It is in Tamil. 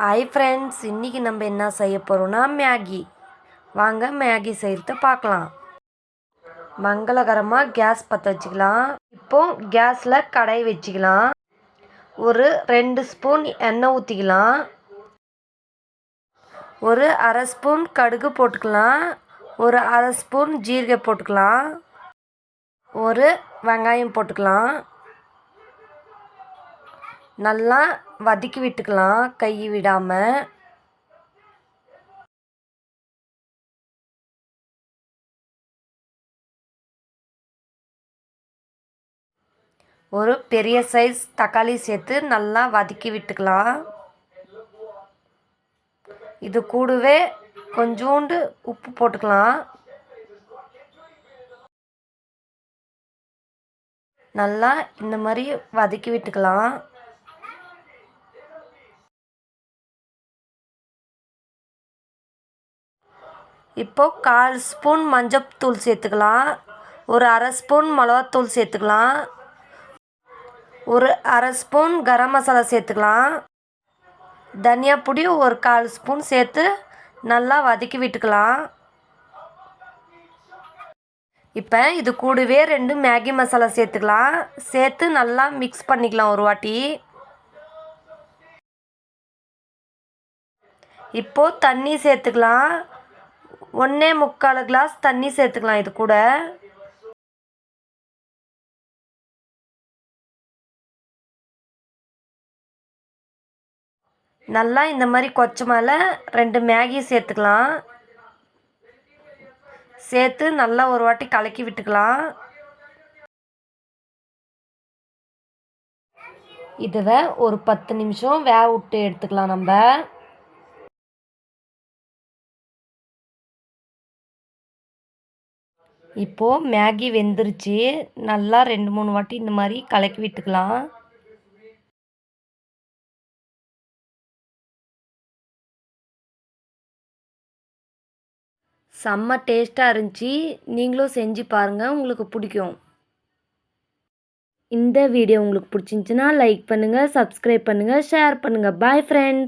ஹாய் ஃப்ரெண்ட்ஸ், இன்றைக்கி நம்ம என்ன செய்ய போகிறோம்னா மேகி. வாங்க மேகி செய்கிறத பார்க்கலாம். மங்களகரமாக கேஸ் பற்ற வச்சுக்கலாம். இப்போது கேஸில் கடாய் வச்சுக்கலாம். ஒரு 2 ஸ்பூன் எண்ணெய் ஊற்றிக்கலாம். ஒரு அரை ஸ்பூன் கடுகு போட்டுக்கலாம். ஒரு அரை ஸ்பூன் ஜீரகம் போட்டுக்கலாம். ஒரு வெங்காயம் போட்டுக்கலாம். நல்லா வதக்கி விட்டுக்கலாம் கை விடாமல். ஒரு பெரிய சைஸ் தக்காளி சேர்த்து நல்லா வதக்கி விட்டுக்கலாம். இது கூடவே கொஞ்சோண்டு உப்பு போட்டுக்கலாம். நல்லா இந்த மாதிரி வதக்கி விட்டுக்கலாம். இப்போது 1/4 ஸ்பூன் மஞ்சள்தூள் சேர்த்துக்கலாம். ஒரு அரை ஸ்பூன் மிளகாத்தூள் சேர்த்துக்கலாம். ஒரு அரை ஸ்பூன் கரம் மசாலா சேர்த்துக்கலாம். தனியா பொடி ஒரு 1/4 ஸ்பூன் சேர்த்து நல்லா வதக்கி விட்டுக்கலாம். இப்போ இது கூடவே 2 மேகி மசாலா சேர்த்துக்கலாம். சேர்த்து நல்லா மிக்ஸ் பண்ணிக்கலாம் ஒரு வாட்டி. இப்போது தண்ணி சேர்த்துக்கலாம். 1.25 கிளாஸ் தண்ணி சேர்த்துக்கலாம். இது கூட நல்லா இந்த மாதிரி கொச்ச மேலே 2 மேகி சேர்த்துக்கலாம். சேர்த்து நல்லா ஒரு வாட்டி கலக்கி விட்டுக்கலாம். இதுவை ஒரு 10 நிமிஷம் வேக விட்டு எடுத்துக்கலாம். நம்ம இப்போது மேகி வெந்துருச்சு. நல்லா 2-3 வாட்டி இந்த மாதிரி கலக்கி விட்டுக்கலாம். செம்ம டேஸ்ட்டாக இருந்துச்சு. நீங்களும் செஞ்சு பாருங்கள், உங்களுக்கு பிடிக்கும். இந்த வீடியோ உங்களுக்கு பிடிச்சிருந்துச்சின்னா லைக் பண்ணுங்கள், சப்ஸ்கிரைப் பண்ணுங்கள், ஷேர் பண்ணுங்கள். Bye friends.